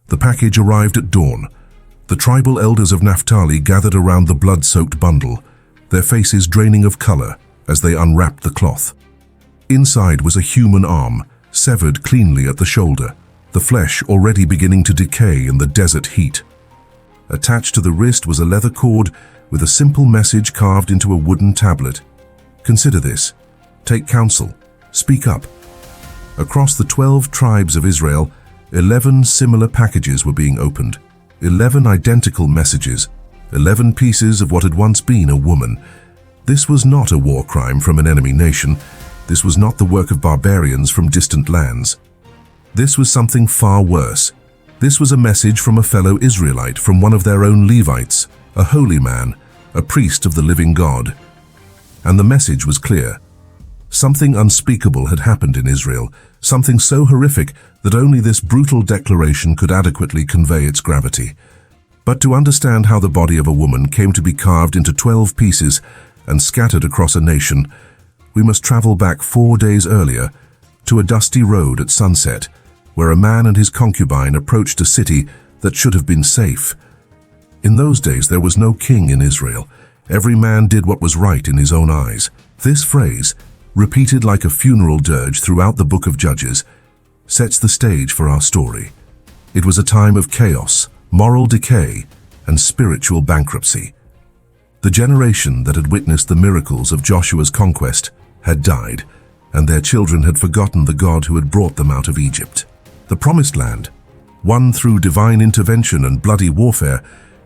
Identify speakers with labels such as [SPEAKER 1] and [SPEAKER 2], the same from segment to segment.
[SPEAKER 1] The package arrived at dawn. The tribal elders of Naphtali gathered around the blood-soaked bundle, their faces draining of color as they unwrapped the cloth. Inside was a human arm, severed cleanly at the shoulder, the flesh already beginning to decay in the desert heat. Attached to the wrist was a leather cord with a simple message carved into a wooden tablet. Consider this. Take counsel. Speak up. Across the 12 tribes of Israel, 11 similar packages were being opened. 11 identical messages. 11 pieces of what had once been a woman. This was not a war crime from an enemy nation. This was not the work of barbarians from distant lands. This was something far worse. This was a message from a fellow Israelite, from one of their own Levites, a holy man, a priest of the living God. And the message was clear. Something unspeakable had happened in Israel, something so horrific that only this brutal declaration could adequately convey its gravity. But to understand how the body of a woman came to be carved into 12 pieces and scattered across a nation, we must travel back 4 days earlier to a dusty road at sunset, where a man and his concubine approached a city that should have been safe. In those days there was no king in Israel. Every man did what was right in his own eyes. This phrase, repeated like a funeral dirge throughout the book of Judges, sets the stage for our story. It was a time of chaos, moral decay, and spiritual bankruptcy. The generation that had witnessed the miracles of Joshua's conquest had died, and their children had forgotten the God who had brought them out of Egypt. The Promised Land, won through divine intervention and bloody warfare,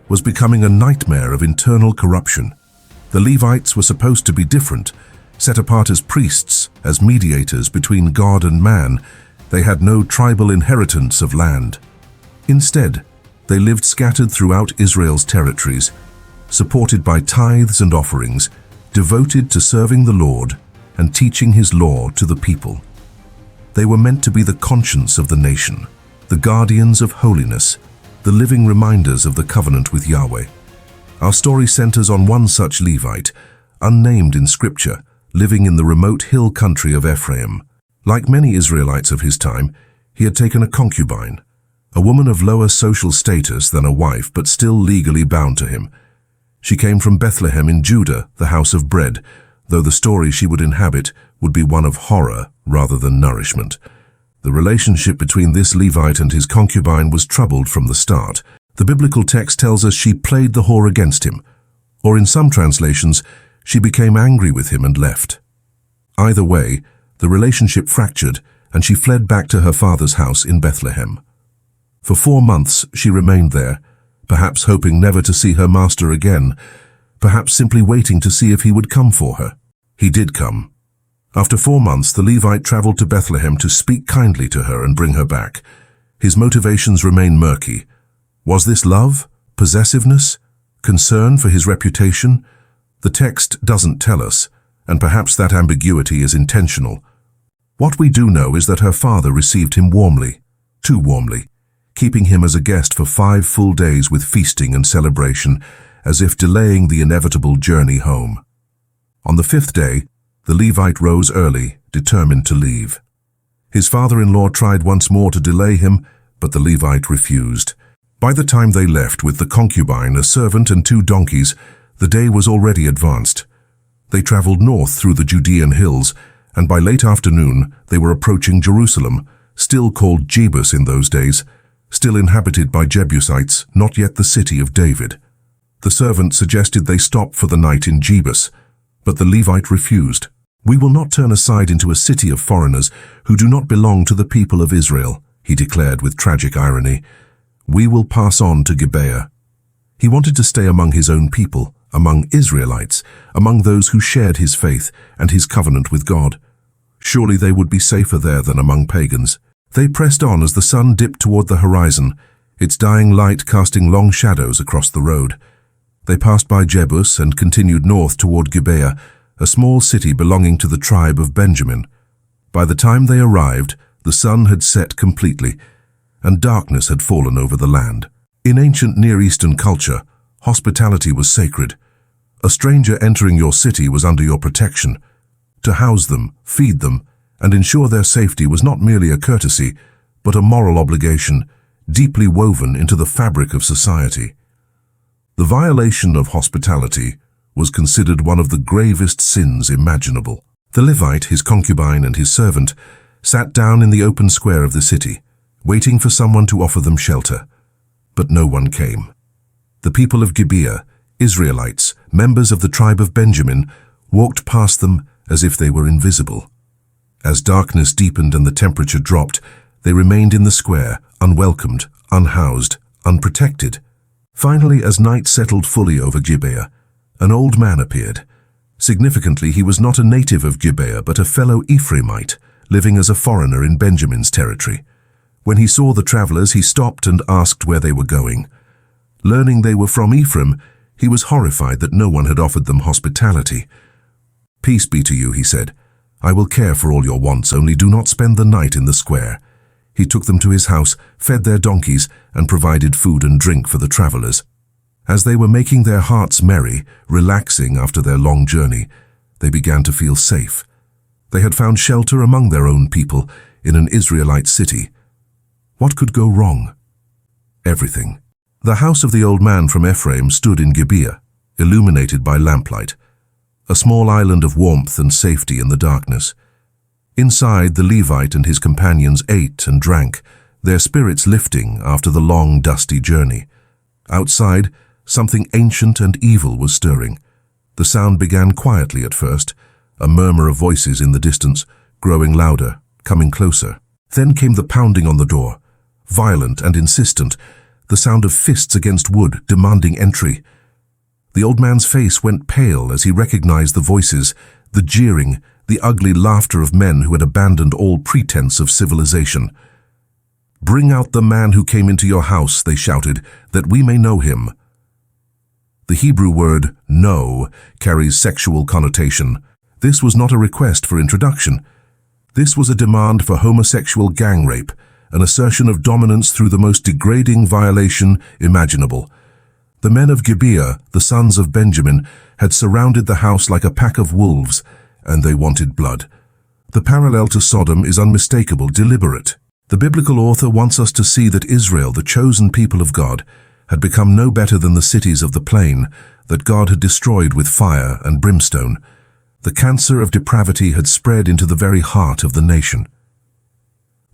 [SPEAKER 1] was becoming a nightmare of internal corruption. The Levites were supposed to be different, set apart as priests, as mediators between God and man. They had no tribal inheritance of land. Instead, they lived scattered throughout Israel's territories, supported by tithes and offerings, devoted to serving the Lord and teaching His law to the people. They were meant to be the conscience of the nation, the guardians of holiness, the living reminders of the covenant with Yahweh. Our story centers on one such Levite, unnamed in Scripture, living in the remote hill country of Ephraim. Like many Israelites of his time, he had taken a concubine, a woman of lower social status than a wife, but still legally bound to him. She came from Bethlehem in Judah, the house of bread, though the story she would inhabit would be one of horror rather than nourishment. The relationship between this Levite and his concubine was troubled from the start. The biblical text tells us she played the whore against him, or in some translations, she became angry with him and left. Either way, the relationship fractured and she fled back to her father's house in Bethlehem. For 4 months she remained there, perhaps hoping never to see her master again, perhaps simply waiting to see if he would come for her. He did come. After 4 months, the Levite traveled to Bethlehem to speak kindly to her and bring her back. His motivations remain murky. Was this love? Possessiveness? Concern for his reputation? The text doesn't tell us, and perhaps that ambiguity is intentional. What we do know is that her father received him warmly, too warmly, keeping him as a guest for 5 full days with feasting and celebration, as if delaying the inevitable journey home. On the 5th day, the Levite rose early, determined to leave. His father-in-law tried once more to delay him, but the Levite refused. By the time they left with the concubine, a servant, and 2 donkeys, the day was already advanced. They traveled north through the Judean hills, and by late afternoon they were approaching Jerusalem, still called Gibeah in those days, still inhabited by Jebusites, not yet the city of David. The servant suggested they stop for the night in Gibeah, but the Levite refused. "We will not turn aside into a city of foreigners who do not belong to the people of Israel," he declared with tragic irony. "We will pass on to Gibeah." He wanted to stay among his own people, among Israelites, among those who shared his faith and his covenant with God. Surely they would be safer there than among pagans. They pressed on as the sun dipped toward the horizon, its dying light casting long shadows across the road. They passed by Jebus and continued north toward Gibeah, a small city belonging to the tribe of Benjamin. By the time they arrived, the sun had set completely, and darkness had fallen over the land. In ancient Near Eastern culture, hospitality was sacred. A stranger entering your city was under your protection. To house them, feed them, and ensure their safety was not merely a courtesy, but a moral obligation. deeply woven into the fabric of society. The violation of hospitality was considered one of the gravest sins imaginable. The Levite, his concubine, and his servant sat down in the open square of the city, waiting for someone to offer them shelter. But no one came. The people of Gibeah, Israelites, members of the tribe of Benjamin, walked past them as if they were invisible. As darkness deepened and the temperature dropped, they remained in the square, unwelcomed, unhoused, unprotected. Finally, as night settled fully over Gibeah, an old man appeared. Significantly, he was not a native of Gibeah, but a fellow Ephraimite, living as a foreigner in Benjamin's territory. When he saw the travelers, he stopped and asked where they were going. Learning they were from Ephraim, he was horrified that no one had offered them hospitality. "Peace be to you," he said. "I will care for all your wants, only do not spend the night in the square." He took them to his house, fed their donkeys, and provided food and drink for the travelers. As they were making their hearts merry, relaxing after their long journey, they began to feel safe. They had found shelter among their own people in an Israelite city. What could go wrong? Everything. The house of the old man from Ephraim stood in Gibeah, illuminated by lamplight, a small island of warmth and safety in the darkness. Inside, the Levite and his companions ate and drank, their spirits lifting after the long, dusty journey. Outside, something ancient and evil was stirring. The sound began quietly at first, a murmur of voices in the distance, growing louder, coming closer. Then came the pounding on the door, violent and insistent, the sound of fists against wood, demanding entry. The old man's face went pale as he recognized the voices, the jeering, the ugly laughter of men who had abandoned all pretense of civilization. "Bring out the man who came into your house," they shouted, "that we may know him." The Hebrew word know carries sexual connotation. This was not a request for introduction. This was a demand for homosexual gang rape, an assertion of dominance through the most degrading violation imaginable. The men of Gibeah, the sons of Benjamin, had surrounded the house like a pack of wolves, and they wanted blood. The parallel to Sodom is unmistakable, deliberate. The biblical author wants us to see that Israel, the chosen people of God, had become no better than the cities of the plain that God had destroyed with fire and brimstone. The cancer of depravity had spread into the very heart of the nation.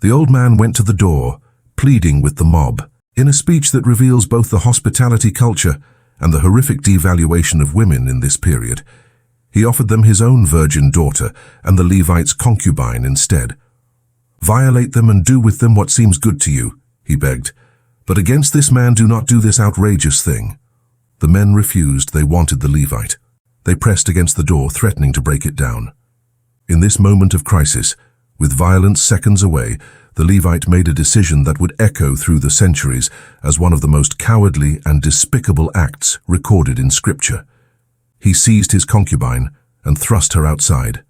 [SPEAKER 1] The old man went to the door, pleading with the mob. In a speech that reveals both the hospitality culture and the horrific devaluation of women in this period, he offered them his own virgin daughter and the Levite's concubine instead. "Violate them and do with them what seems good to you," he begged. "But against this man do not do this outrageous thing." The men refused. They wanted the Levite. They pressed against the door, threatening to break it down. In this moment of crisis, with violence seconds away, the Levite made a decision that would echo through the centuries as one of the most cowardly and despicable acts recorded in Scripture. He seized his concubine and thrust her outside.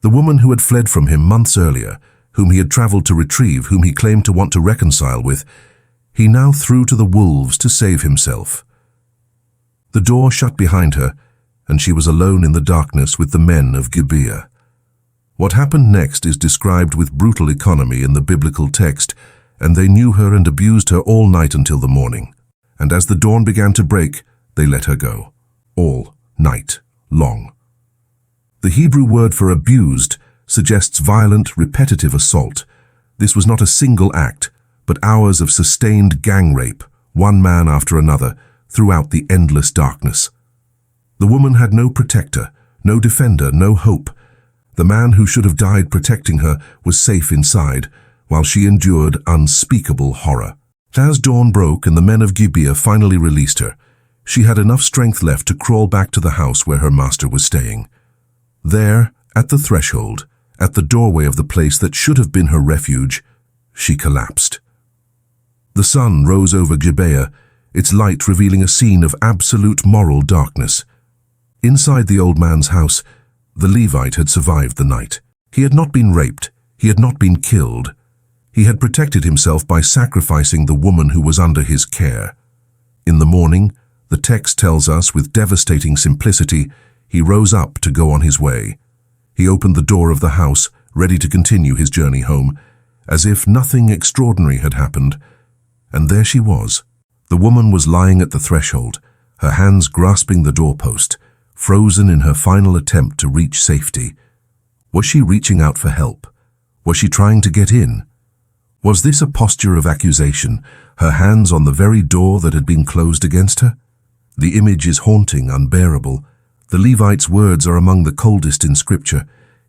[SPEAKER 1] The woman who had fled from him months earlier, whom he had traveled to retrieve, whom he claimed to want to reconcile with, he now threw to the wolves to save himself. The door shut behind her, and she was alone in the darkness with the men of Gibeah. What happened next is described with brutal economy in the biblical text, and they knew her and abused her all night until the morning. And as the dawn began to break, they let her go. All night long. The Hebrew word for abused suggests violent, repetitive assault. This was not a single act, but hours of sustained gang rape, one man after another, throughout the endless darkness. The woman had no protector, no defender, no hope. The man who should have died protecting her was safe inside, while she endured unspeakable horror. As dawn broke and the men of Gibeah finally released her, she had enough strength left to crawl back to the house where her master was staying. There, at the threshold, at the doorway of the place that should have been her refuge, she collapsed. The sun rose over Gibeah, its light revealing a scene of absolute moral darkness. Inside the old man's house, the Levite had survived the night. He had not been raped. He had not been killed. He had protected himself by sacrificing the woman who was under his care. In the morning, the text tells us with devastating simplicity, he rose up to go on his way. He opened the door of the house, ready to continue his journey home. As if nothing extraordinary had happened, And there she was. The woman was lying at the threshold, her hands grasping the doorpost, frozen in her final attempt to reach safety. Was she reaching out for help? Was she trying to get in? Was this a posture of accusation, her hands on the very door that had been closed against her? The image is haunting, unbearable. The Levite's words are among the coldest in Scripture.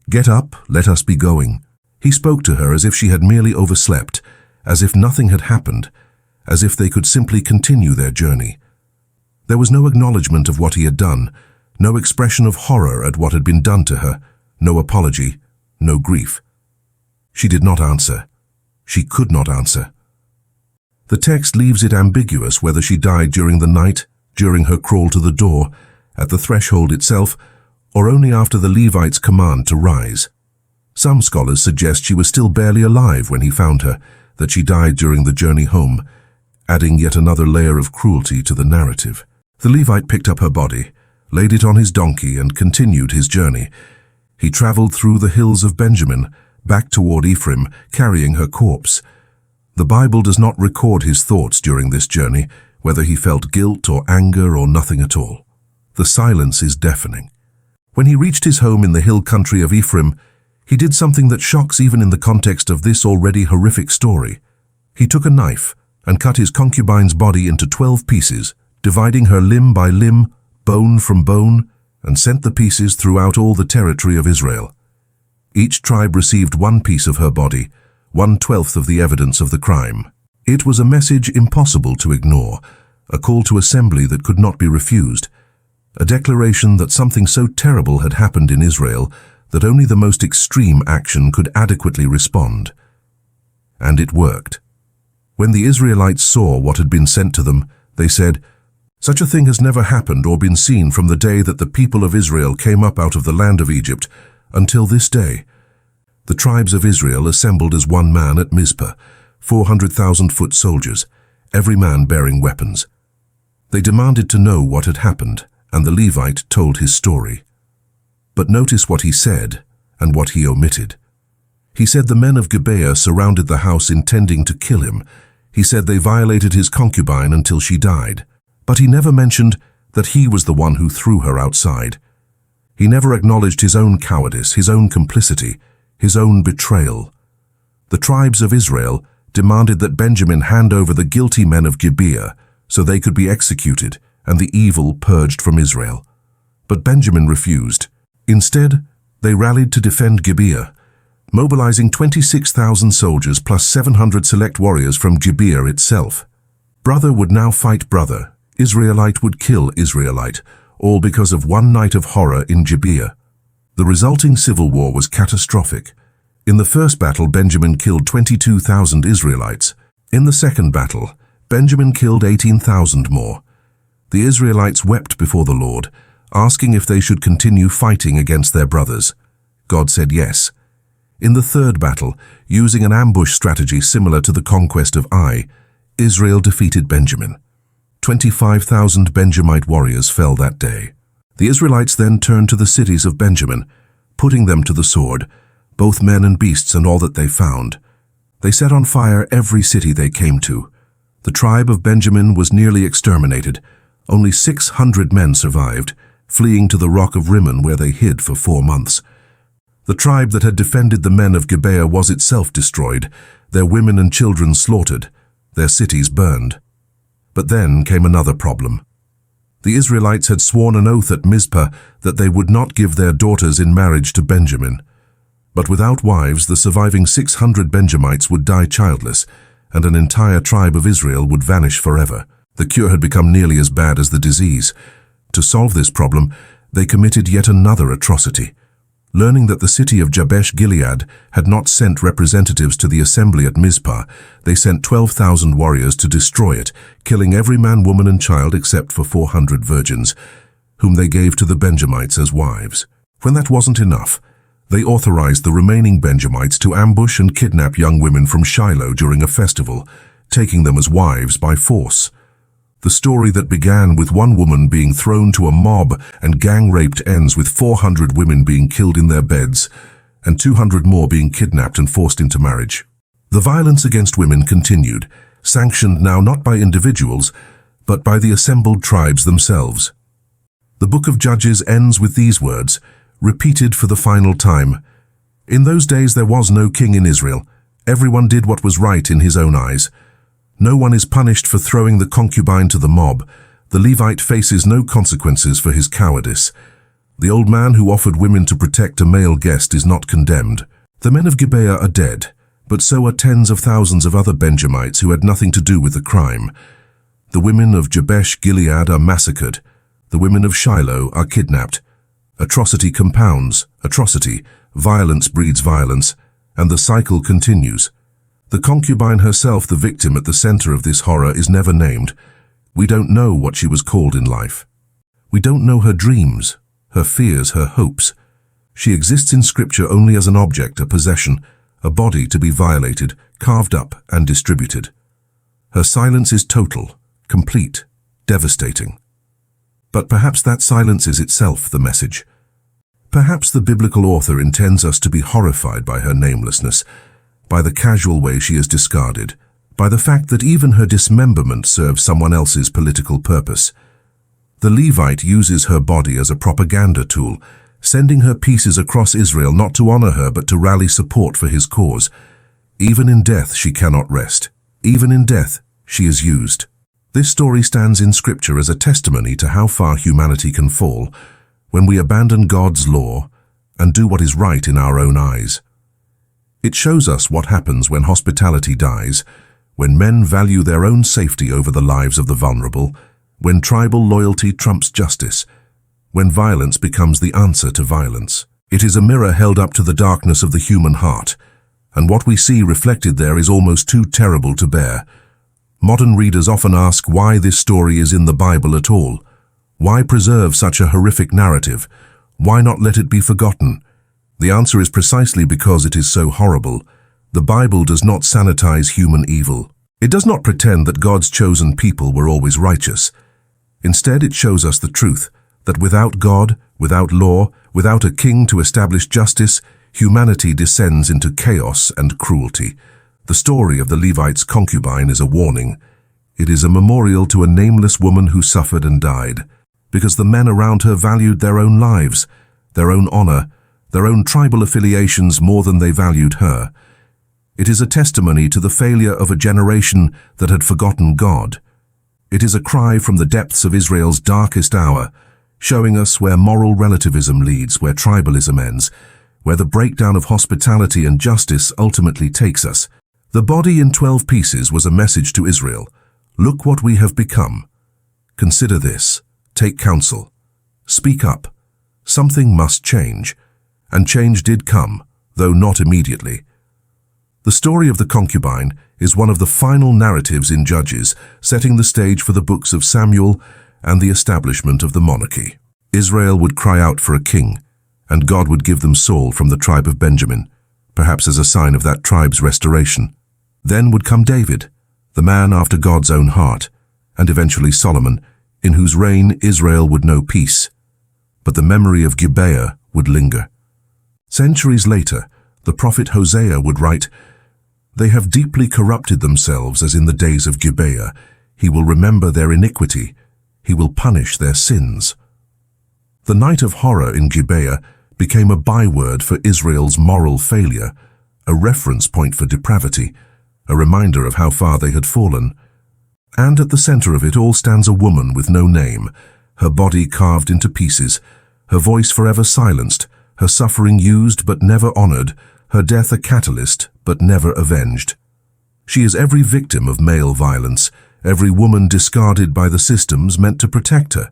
[SPEAKER 1] "Get up, let us be going." He spoke to her as if she had merely overslept, as if nothing had happened, as if they could simply continue their journey. There was no acknowledgement of what he had done, no expression of horror at what had been done to her, no apology, no grief. She did not answer. She could not answer. The text leaves it ambiguous whether she died during the night, during her crawl to the door, at the threshold itself, or only after the Levite's command to rise. Some scholars suggest she was still barely alive when he found her, that she died during the journey home, adding yet another layer of cruelty to the narrative. The Levite picked up her body, laid it on his donkey, and continued his journey. He traveled through the hills of Benjamin, back toward Ephraim, carrying her corpse. The Bible does not record his thoughts during this journey, whether he felt guilt or anger or nothing at all. The silence is deafening. When he reached his home in the hill country of Ephraim, he did something that shocks even in the context of this already horrific story. He took a knife and cut his concubine's body into 12 pieces, dividing her limb by limb, bone from bone, and sent the pieces throughout all the territory of Israel. Each tribe received one piece of her body, 1/12 of the evidence of the crime. It was a message impossible to ignore, a call to assembly that could not be refused, a declaration that something so terrible had happened in Israel that only the most extreme action could adequately respond. And it worked. When the Israelites saw what had been sent to them, they said, "Such a thing has never happened or been seen from the day that the people of Israel came up out of the land of Egypt until this day." The tribes of Israel assembled as one man at Mizpah, 400,000 foot soldiers, every man bearing weapons. They demanded to know what had happened, and the Levite told his story. But notice what he said and what he omitted. He said the men of Gibeah surrounded the house intending to kill him. He said they violated his concubine until she died. But he never mentioned that he was the one who threw her outside. He never acknowledged his own cowardice, his own complicity, his own betrayal. The tribes of Israel demanded that Benjamin hand over the guilty men of Gibeah so they could be executed and the evil purged from Israel. But Benjamin refused. Instead, they rallied to defend Gibeah, mobilizing 26,000 soldiers plus 700 select warriors from Gibeah itself. Brother would now fight brother. Israelite would kill Israelite, all because of one night of horror in Gibeah. The resulting civil war was catastrophic. In the first battle, Benjamin killed 22,000 Israelites. In the second battle, Benjamin killed 18,000 more. The Israelites wept before the Lord, asking if they should continue fighting against their brothers. God said yes. In the third battle, using an ambush strategy similar to the conquest of Ai, Israel defeated Benjamin. 25,000 Benjamite warriors fell that day. The Israelites then turned to the cities of Benjamin, putting them to the sword, both men and beasts and all that they found. They set on fire every city they came to. The tribe of Benjamin was nearly exterminated. Only 600 men survived, fleeing to the rock of Rimmon where they hid for 4 months. The tribe that had defended the men of Gibeah was itself destroyed, their women and children slaughtered, their cities burned. But then came another problem. The Israelites had sworn an oath at Mizpah that they would not give their daughters in marriage to Benjamin. But without wives, the surviving 600 Benjamites would die childless, and an entire tribe of Israel would vanish forever. The cure had become nearly as bad as the disease. To solve this problem, they committed yet another atrocity. Learning that the city of Jabesh-Gilead had not sent representatives to the assembly at Mizpah, they sent 12,000 warriors to destroy it, killing every man, woman, and child except for 400 virgins, whom they gave to the Benjamites as wives. When that wasn't enough, they authorized the remaining Benjamites to ambush and kidnap young women from Shiloh during a festival, taking them as wives by force. The story that began with one woman being thrown to a mob and gang-raped ends with 400 women being killed in their beds and 200 more being kidnapped and forced into marriage. The violence against women continued, sanctioned now not by individuals, but by the assembled tribes themselves. The book of Judges ends with these words, repeated for the final time. In those days there was no king in Israel. Everyone did what was right in his own eyes. No one is punished for throwing the concubine to the mob. The Levite faces no consequences for his cowardice. The old man who offered women to protect a male guest is not condemned. The men of Gibeah are dead, but so are tens of thousands of other Benjamites who had nothing to do with the crime. The women of Jabesh Gilead are massacred. The women of Shiloh are kidnapped. Atrocity compounds atrocity, violence breeds violence, and the cycle continues. The concubine herself, the victim at the center of this horror, is never named. We don't know what she was called in life. We don't know her dreams, her fears, her hopes. She exists in Scripture only as an object, a possession, a body to be violated, carved up and distributed. Her silence is total, complete, devastating. But perhaps that silence is itself the message. Perhaps the biblical author intends us to be horrified by her namelessness, by the casual way she is discarded, by the fact that even her dismemberment serves someone else's political purpose. The Levite uses her body as a propaganda tool, sending her pieces across Israel not to honor her but to rally support for his cause. Even in death she cannot rest. Even in death she is used. This story stands in Scripture as a testimony to how far humanity can fall when we abandon God's law and do what is right in our own eyes. It shows us what happens when hospitality dies, when men value their own safety over the lives of the vulnerable, when tribal loyalty trumps justice, when violence becomes the answer to violence. It is a mirror held up to the darkness of the human heart, and what we see reflected there is almost too terrible to bear. Modern readers often ask why this story is in the Bible at all. Why preserve such a horrific narrative? Why not let it be forgotten? The answer is precisely because it is so horrible. The Bible does not sanitize human evil. It does not pretend that God's chosen people were always righteous. Instead, it shows us the truth, that without God, without law, without a king to establish justice, humanity descends into chaos and cruelty. The story of the Levite's concubine is a warning. It is a memorial to a nameless woman who suffered and died, because the men around her valued their own lives, their own honor, their own tribal affiliations more than they valued her. It is a testimony to the failure of a generation that had forgotten God. It is a cry from the depths of Israel's darkest hour, showing us where moral relativism leads, where tribalism ends, where the breakdown of hospitality and justice ultimately takes us. The body in 12 pieces was a message to Israel. Look what we have become. Consider this. Take counsel. Speak up. Something must change. And change did come, though not immediately. The story of the concubine is one of the final narratives in Judges, setting the stage for the books of Samuel and the establishment of the monarchy. Israel would cry out for a king, and God would give them Saul from the tribe of Benjamin, perhaps as a sign of that tribe's restoration. Then would come David, the man after God's own heart, and eventually Solomon, in whose reign Israel would know peace. But the memory of Gibeah would linger. Centuries later, the prophet Hosea would write, "They have deeply corrupted themselves as in the days of Gibeah. He will remember their iniquity. He will punish their sins." The night of horror in Gibeah became a byword for Israel's moral failure, a reference point for depravity, a reminder of how far they had fallen. And at the center of it all stands a woman with no name, her body carved into pieces, her voice forever silenced, her suffering used but never honored, her death a catalyst but never avenged. She is every victim of male violence, every woman discarded by the systems meant to protect her,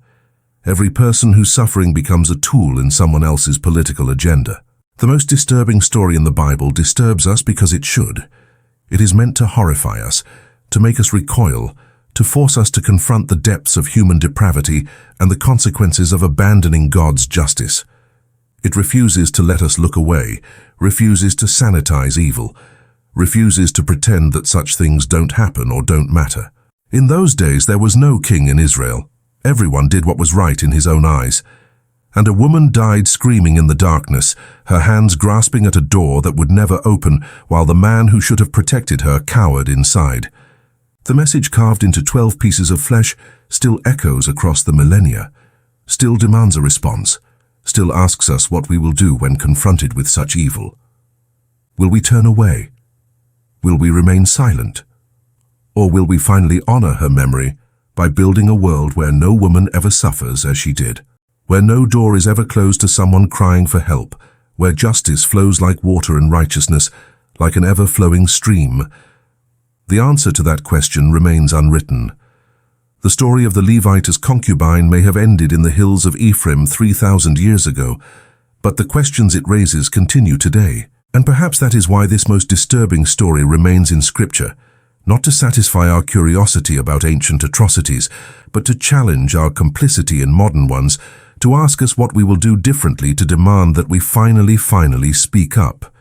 [SPEAKER 1] every person whose suffering becomes a tool in someone else's political agenda. The most disturbing story in the Bible disturbs us because it should. It is meant to horrify us, to make us recoil, to force us to confront the depths of human depravity and the consequences of abandoning God's justice. It refuses to let us look away, refuses to sanitize evil, refuses to pretend that such things don't happen or don't matter. In those days there was no king in Israel. Everyone did what was right in his own eyes. And a woman died screaming in the darkness, her hands grasping at a door that would never open, while the man who should have protected her cowered inside. The message carved into 12 pieces of flesh still echoes across the millennia, still demands a response, still asks us what we will do when confronted with such evil. Will we turn away? Will we remain silent? Or will we finally honor her memory by building a world where no woman ever suffers as she did, where no door is ever closed to someone crying for help, where justice flows like water and righteousness like an ever-flowing stream? The answer to that question remains unwritten. The story of the Levite's concubine may have ended in the hills of Ephraim 3,000 years ago, but the questions it raises continue today. And perhaps that is why this most disturbing story remains in Scripture, not to satisfy our curiosity about ancient atrocities, but to challenge our complicity in modern ones, to ask us what we will do differently to demand that we finally speak up.